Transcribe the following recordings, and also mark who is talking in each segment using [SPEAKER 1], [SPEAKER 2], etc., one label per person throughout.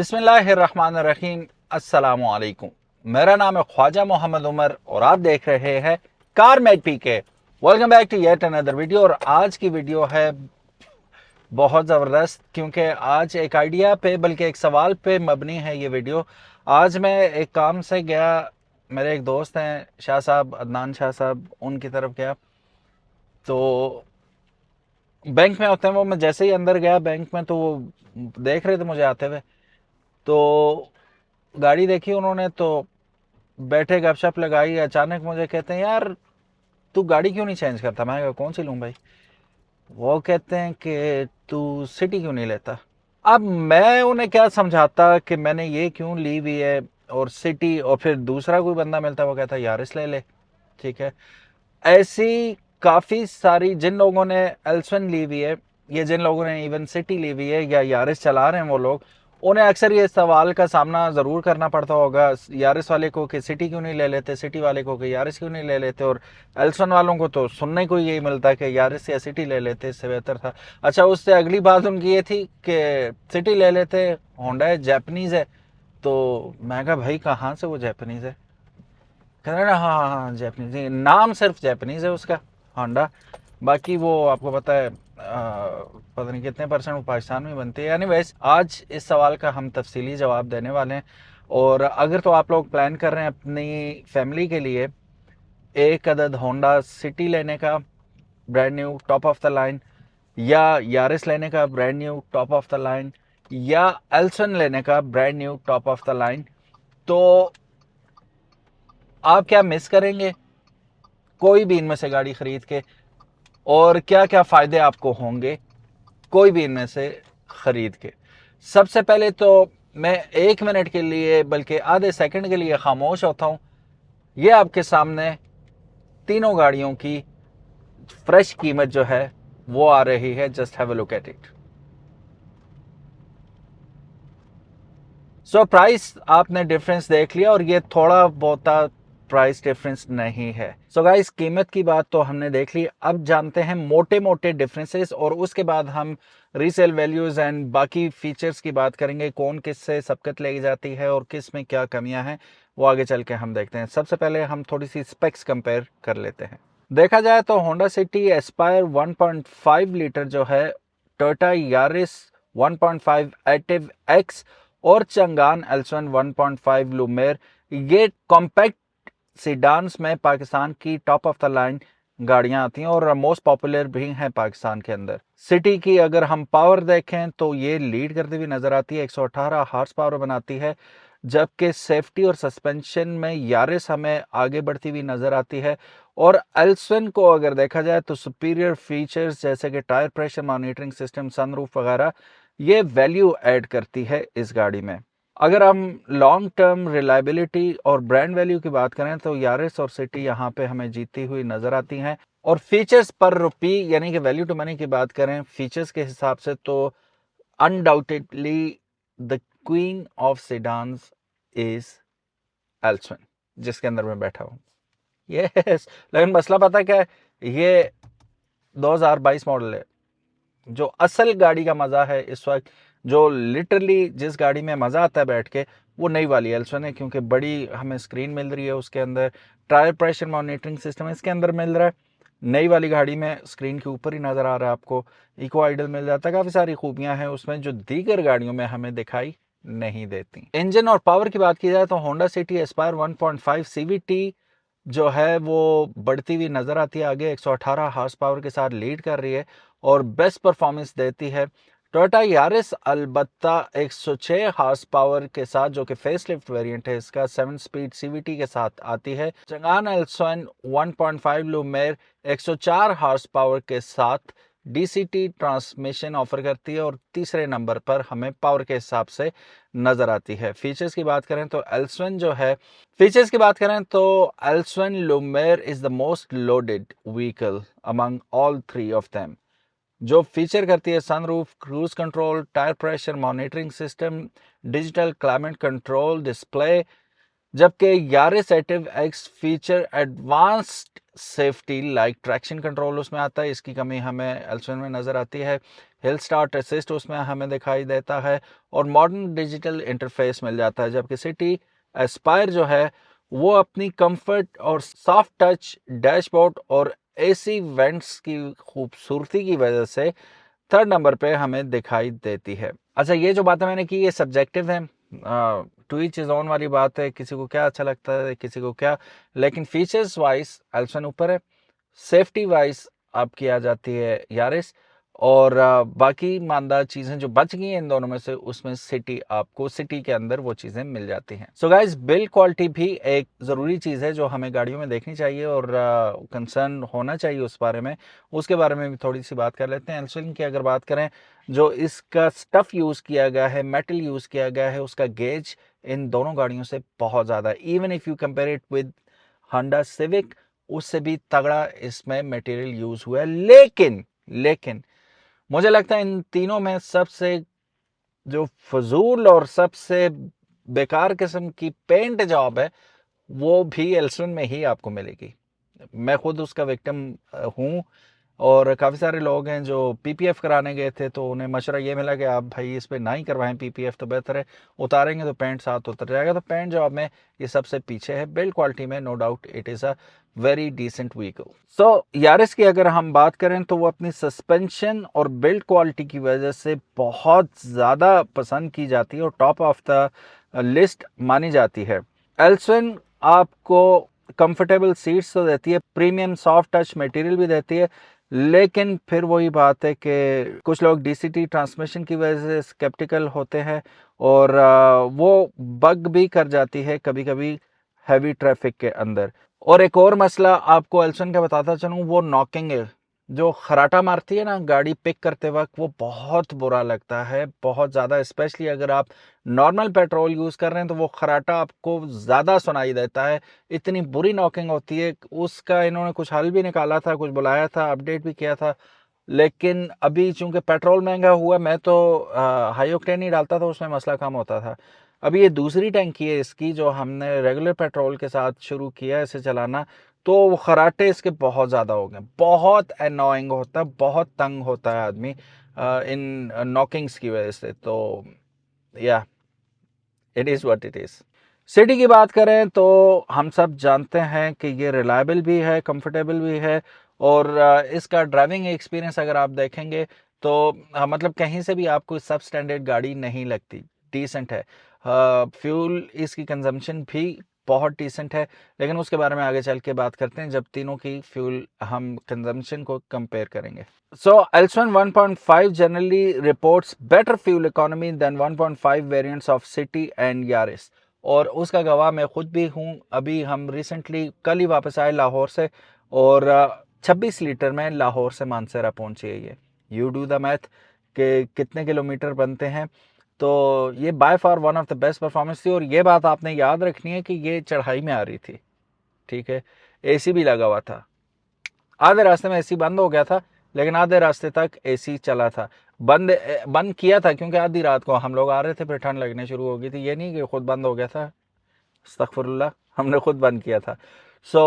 [SPEAKER 1] बिस्मिल्लाहिर्रहमानिर्रहीम। अस्सलामु अलैकुम। मेरा नाम है ख्वाजा मोहम्मद उमर और आप देख रहे हैं Car Mate P K. Welcome back to yet another video. और आज की वीडियो है बहुत ज़बरदस्त, क्योंकि आज एक आइडिया पे बल्कि एक सवाल पे मबनी है ये वीडियो। आज मैं एक काम से गया, मेरे एक दोस्त हैं शाह साहब, अदनान शाह साहब, उनकी तरफ गया। तो बैंक में होते हैं वो, मैं जैसे ही अंदर गया बैंक में तो वो देख रहे थे मुझे आते हुए। तो गाड़ी देखी उन्होंने, तो बैठे गपशप लगाई। अचानक मुझे कहते हैं, यार तू गाड़ी क्यों नहीं चेंज करता? मैं कहा कौन सी लूँ भाई? वो कहते हैं कि तू सिटी क्यों नहीं लेता? अब मैं उन्हें क्या समझाता कि मैंने ये क्यों ली हुई है और सिटी, और फिर दूसरा कोई बंदा मिलता वो कहता यारिस ले ले। ठीक है, ऐसी काफ़ी सारी, जिन लोगों ने एल्सवन ली हुई है या जिन लोगों ने इवन सिटी ली हुई है या यारिस चला रहे हैं वो लोग, उन्हें अक्सर ये सवाल का सामना ज़रूर करना पड़ता होगा यारिस वाले को कि सिटी क्यों नहीं ले लेते, सिटी वाले को कि यारिस क्यों नहीं ले लेते, और एल्सवन वालों को तो सुनने को यही मिलता कि यारिस या सिटी ले लेते, इससे बेहतर था। अच्छा, उससे अगली बात उनकी ये थी कि सिटी ले लेते, होंडा है, जैपनीज़ है। तो मैं कहा भाई कहाँ से वो जैपनीज़ है? कह रहे ना, हाँ हाँ हाँ जैपनीज, नाम सिर्फ जैपनीज है उसका, होंडा। बाकी वो आपको पता है पता नहीं कितने परसेंट वो पाकिस्तान में बनती है। यानी वैसे आज इस सवाल का हम तफसीली जवाब देने वाले हैं। और अगर तो आप लोग प्लान कर रहे हैं अपनी फैमिली के लिए एक अदद होंडा सिटी लेने का brand new top of the line, या यारिस लेने का brand new top of the line, या एल्सन लेने का brand new top of the line, तो आप क्या मिस करेंगे कोई भी इनमें से गाड़ी खरीद के, और क्या क्या फ़ायदे आपको होंगे कोई भी इनमें से ख़रीद के? सबसे पहले तो मैं एक मिनट के लिए बल्कि आधे सेकंड के लिए खामोश होता हूँ। ये आपके सामने तीनों गाड़ियों की फ्रेश कीमत जो है वो आ रही है। Just have a look at it. So price आपने डिफरेंस देख लिया, और ये थोड़ा बहुत प्राइस डिफरेंस नहीं है। सो गाइस, कीमत की बात तो हमने देख ली। अब जानते हैं मोटे मोटे डिफरेंसेस, और उसके बाद हम रीसेल वैल्यूज एंड बाकी फीचर्स की बात करेंगे, कौन किस से सबकत ले जाती है और किस में क्या कमियां हैं, वो आगे चल के हम देखते हैं। सबसे पहले हम थोड़ी सी स्पेक्स कंपेयर कर लेते हैं। देखा जाए तो होंडा सिटी एस्पायर 1.5 लीटर जो है, टोयोटा यारिस 1.5 एक्टिव एक्स, और चंगान एल्सवन 1.5 लुमेर, ये कॉम्पैक्ट सीडान्स में पाकिस्तान की टॉप ऑफ द लाइन गाड़ियां आती हैं और मोस्ट पॉपुलर भी हैं पाकिस्तान के अंदर। सिटी की अगर हम पावर देखें तो ये लीड करती हुई नजर आती है, 118 हार्स पावर बनाती है, जबकि सेफ्टी और सस्पेंशन में यारिस हमें आगे बढ़ती हुई नजर आती है। और एल्सवन को अगर देखा जाए तो सुपीरियर फीचर्स जैसे कि tyre pressure monitoring system, sunroof वगैरह, ये वैल्यू ऐड करती है इस गाड़ी में। अगर हम लॉन्ग टर्म रिलायबिलिटी और ब्रांड वैल्यू की बात करें तो यारिस और सिटी यहाँ पे हमें जीती हुई नजर आती हैं। और फीचर्स पर रुपी यानी कि वैल्यू टू मनी की बात करें फीचर्स के हिसाब से, तो undoubtedly the queen of sedans is एल्सवन, जिसके अंदर मैं बैठा हूँ। यस, लेकिन मसला पता क्या है, ये 2022 मॉडल है। जो असल गाड़ी का मज़ा है इस वक्त, जो लिटरली जिस गाड़ी में मज़ा आता है बैठ के, वो नई वाली एल्सवन है, क्योंकि बड़ी हमें स्क्रीन मिल रही है उसके अंदर, टायर प्रेशर मॉनिटरिंग सिस्टम इसके अंदर मिल रहा है। नई वाली गाड़ी में स्क्रीन के ऊपर ही नज़र आ रहा है आपको, इको आइडल मिल जाता है, काफ़ी सारी खूबियां हैं उसमें जो दीगर गाड़ियों में हमें दिखाई नहीं देती। इंजन और पावर की बात की जाए तो होंडा सिटी एस्पायर 1.5 सीवीटी जो है वो बढ़ती हुई नजर आती है, आगे 118 हार्स पावर के साथ लीड कर रही है और बेस्ट परफॉर्मेंस देती है। टोयोटा यारिस अलबत्ता 106 हार्स पावर के साथ, जो कि फेसलिफ्ट वेरिएंट है इसका, 7 स्पीड सीवीटी के साथ आती है। चंगान एल्सवन 1.5 लुमेर 104 हार्स पावर के साथ डीसीटी ट्रांसमिशन ऑफर करती है, और तीसरे नंबर पर हमें पावर के हिसाब से नजर आती है। फीचर्स की बात करें तो एल्सवन जो है, फीचर्स की बात करें तो एल्सवन लुमेर is the most loaded vehicle among all three of them. जो फीचर करती है sunroof, cruise control, tyre pressure monitoring system, digital climate control display, जबकि Yaris active X feature advanced safety like traction control उसमें आता है, इसकी कमी हमें एल्सवन में नज़र आती है। हिल स्टार्ट असिस्ट उसमें हमें दिखाई देता है और मॉडर्न डिजिटल इंटरफेस मिल जाता है। जबकि सिटी एस्पायर जो है वो अपनी कंफर्ट और सॉफ्ट टच डैशबोर्ड और एसी वेंट्स की खूबसूरती की वजह से थर्ड नंबर पे हमें दिखाई देती है। अच्छा, ये जो बातें मैंने की ये सब्जेक्टिव है, टू ईच इज ऑन वाली बात है, किसी को क्या अच्छा लगता है किसी को क्या, लेकिन फीचर्स वाइज एल्सन ऊपर है। सेफ्टी वाइज आपकी आ जाती है यारिस, और बाकी मानदार चीज़ें जो बच गई हैं इन दोनों में से उसमें सिटी, आपको सिटी के अंदर वो चीज़ें मिल जाती हैं। सो गाइज, बिल्ड क्वालिटी भी एक ज़रूरी चीज़ है जो हमें गाड़ियों में देखनी चाहिए और कंसर्न होना चाहिए उस बारे में। उसके बारे में भी थोड़ी सी बात कर लेते हैं। एल्सन की अगर बात करें, जो इसका स्टफ़ यूज़ किया गया है, मेटल यूज़ किया गया है, उसका गेज इन दोनों गाड़ियों से बहुत ज़्यादा, even if you compare it with Honda civic, उससे भी तगड़ा इसमें मटेरियल यूज हुआ है। लेकिन मुझे लगता है इन तीनों में सबसे जो फजूल और सबसे बेकार किस्म की पेंट जॉब है वो भी एल्सन में ही आपको मिलेगी। मैं खुद उसका विक्टिम हूँ, और काफ़ी सारे लोग हैं जो पीपीएफ कराने गए थे तो उन्हें मशवरा ये मिला कि आप भाई इस पे ना ही करवाएं पीपीएफ, तो बेहतर है उतारेंगे तो पेंट साथ उतर जाएगा। तो पेंट जॉब में ये सबसे पीछे है। बिल्ड क्वालिटी में no doubt it is a very decent vehicle. So Yaris की अगर हम बात करें तो वो अपनी सस्पेंशन और बिल्ड क्वालिटी की वजह से बहुत ज़्यादा पसंद की जाती है और टॉप ऑफ द लिस्ट मानी जाती है। एल्सविन आपको कंफर्टेबल सीट्स तो देती है, प्रीमियम सॉफ्ट टच मटेरियल भी देती है, लेकिन फिर वही बात है कि कुछ लोग डीसीटी ट्रांसमिशन की वजह से स्केप्टिकल होते हैं और वो बग भी कर जाती है कभी कभी हैवी ट्रैफिक के अंदर। और एक और मसला आपको एल्सन का बताता चलूँ, वो नॉकिंग है, जो खराटा मारती है ना गाड़ी पिक करते वक्त, वो बहुत बुरा लगता है, बहुत ज़्यादा। स्पेशली अगर आप नॉर्मल पेट्रोल यूज़ कर रहे हैं तो वो खराटा आपको ज़्यादा सुनाई देता है, इतनी बुरी नॉकिंग होती है। उसका इन्होंने कुछ हल भी निकाला था, कुछ बुलाया था, अपडेट भी किया था, लेकिन अभी चूंकि पेट्रोल महंगा हुआ, मैं तो हाई ऑक्टेन ही डालता था, उसमें मसला कम होता था। अभी ये दूसरी टैंकी है इसकी जो हमने रेगुलर पेट्रोल के साथ शुरू किया इसे चलाना, तो वो खराटे इसके बहुत ज़्यादा हो गए, बहुत अनोइंग होता है, बहुत तंग होता है आदमी इन नॉकिंग्स की वजह से। तो या it is what it is. City की बात करें तो हम सब जानते हैं कि ये रिलायबल भी है, कंफर्टेबल भी है, और इसका ड्राइविंग एक्सपीरियंस अगर आप देखेंगे तो मतलब कहीं से भी आपको सब स्टैंडर्ड गाड़ी नहीं लगती, डिसेंट है। फ्यूल इसकी कंजम्पशन भी बहुत डिसेंट है, लेकिन उसके बारे में आगे चल के बात करते हैं जब तीनों की फ्यूल हम कंजम्पशन को कंपेयर करेंगे। So Elson 1.5 generally reports better fuel economy than 1.5 variants of City and Yaris, और उसका गवाह मैं खुद भी हूँ। अभी हम रिसेंटली कल ही वापस आए लाहौर से, और 26 लीटर में लाहौर से मानसरा पहुँची है ये। यू डू द मैथ कि कितने किलोमीटर बनते हैं। तो ये by far one of the best performance थी, और ये बात आपने याद रखनी है कि ये चढ़ाई में आ रही थी, ठीक है, एसी भी लगा हुआ था। आधे रास्ते में एसी बंद हो गया था, लेकिन आधे रास्ते तक एसी चला था। बंद बंद किया था क्योंकि आधी रात को हम लोग आ रहे थे, फिर ठंड लगने शुरू हो गई थी। ये नहीं कि खुद बंद हो गया था, अस्तगफुरुल्लाह, हमने खुद बंद किया था। सो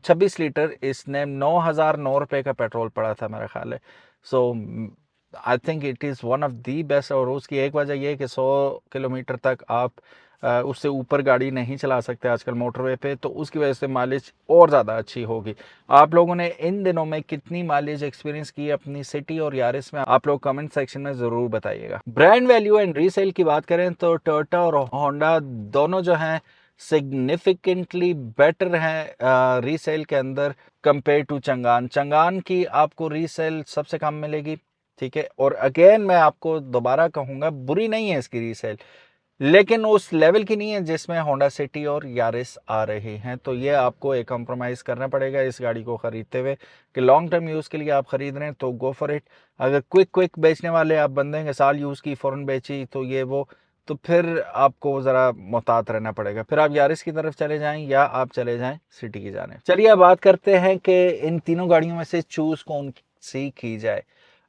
[SPEAKER 1] 26 लीटर इसने 9,009 का पेट्रोल पड़ा था मेरा ख्याल है। So I think it is one of the best. और उसकी एक वजह यह है कि 100 किलोमीटर तक आप उससे ऊपर गाड़ी नहीं चला सकते आजकल मोटरवे पे, तो उसकी वजह से माइलेज और ज़्यादा अच्छी होगी। आप लोगों ने इन दिनों में कितनी माइलेज एक्सपीरियंस की अपनी सिटी और यारिस में, आप लोग कमेंट सेक्शन में ज़रूर बताइएगा। ब्रांड वैल्यू एंड रीसेल की बात करें तो टोयोटा और होंडा दोनों जो हैं सिग्निफिकेंटली बेटर हैं रीसेल के अंदर कंपेयर टू चंगान। चंगान की आपको रीसेल सबसे कम मिलेगी, ठीक है, और अगेन मैं आपको दोबारा कहूँगा बुरी नहीं है इसकी रीसेल, लेकिन उस लेवल की नहीं है जिसमें होंडा सिटी और यारिस आ रही हैं। तो ये आपको एक कॉम्प्रोमाइज़ करना पड़ेगा इस गाड़ी को ख़रीदते हुए कि लॉन्ग टर्म यूज़ के लिए आप ख़रीद रहे हैं तो गो फॉर इट। अगर क्विक बेचने वाले आप बंदे हैं, साल यूज़ की फ़ौरन बेची तो ये वो, तो फिर आपको ज़रा मोहतात रहना पड़ेगा। फिर आप यारिस की तरफ चले जाएं या आप चले जाएं सिटी की जाने। चलिए अब बात करते हैं कि इन तीनों गाड़ियों में से चूज़ कौन सी की जाए।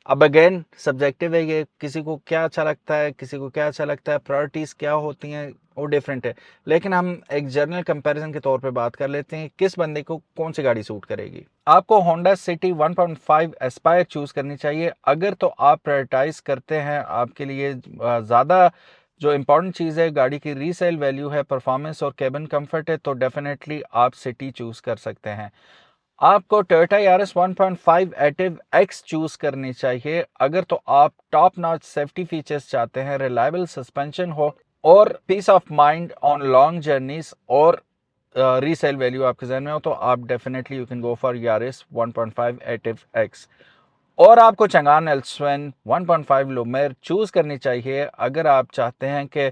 [SPEAKER 1] अब अगेन सब्जेक्टिव है ये, किसी को क्या अच्छा लगता है, किसी को क्या अच्छा लगता है, प्रायोरिटीज़ क्या होती हैं वो डिफरेंट है। लेकिन हम एक जनरल कंपैरिजन के तौर पे बात कर लेते हैं किस बंदे को कौन सी गाड़ी सूट करेगी। आपको होंडा सिटी 1.5 एस्पायर चूज़ करनी चाहिए अगर तो आप प्रायोरिटाइज करते हैं, आपके लिए ज़्यादा जो इंपॉर्टेंट चीज़ है गाड़ी की रीसेल वैल्यू है, परफॉर्मेंस और केबिन कंफर्ट है, तो डेफिनेटली आप सिटी चूज़ कर सकते हैं। आपको Toyota Yaris 1.5 Ativ x choose करनी चाहिए अगर तो आप टॉप नॉच सेफ्टी फीचर्स चाहते हैं, रिलायबल सस्पेंशन हो और peace of mind on long journeys और रीसेल वैल्यू आपके जहन में हो, तो आप definitely you can go for Yaris 1.5 Ativ X. और आपको चंगान एल्सवेन 1.5 लुमेर चूज करनी चाहिए अगर आप चाहते हैं कि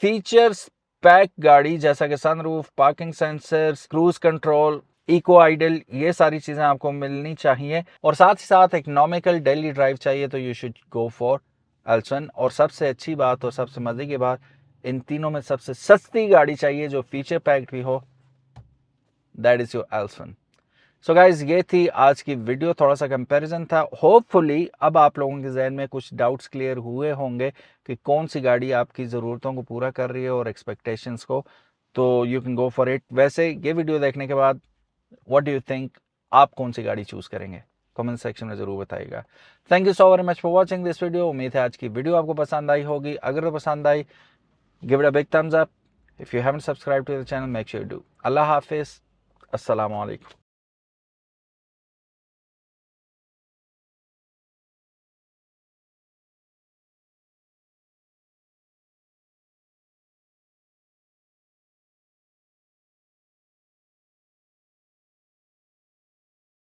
[SPEAKER 1] फीचर्स पैक गाड़ी जैसा कि sunroof, parking sensors, cruise control, eco idle, ये सारी चीजें आपको मिलनी चाहिए और साथ ही साथ इकोनॉमिकल डेली ड्राइव चाहिए, तो यू शुड गो फॉर एल्सन। और सबसे अच्छी बात और सबसे मजे की बात, इन तीनों में सबसे सस्ती गाड़ी चाहिए जो फीचर पैक्ड भी हो, दैट इज योर एल्सन। सो गाइज ये थी आज की वीडियो, थोड़ा सा कंपैरिजन था। होपफुली अब आप लोगों के जहन में कुछ डाउट्स क्लियर हुए होंगे कि कौन सी गाड़ी आपकी ज़रूरतों को पूरा कर रही है और एक्सपेक्टेशंस को, तो you can go for it. वैसे ये वीडियो देखने के बाद व्हाट डू यू थिंक, आप कौन सी गाड़ी चूज़ करेंगे? कमेंट सेक्शन में ज़रूर बताइएगा। Thank you so very much for watching this video. उम्मीद है आज की वीडियो आपको पसंद आई होगी। अगर तो पसंद आई, give it a big thumbs up. If you haven't subscribe to the channel, make sure you do. Allah हाफिज़, अस्सलाम वालेकुम।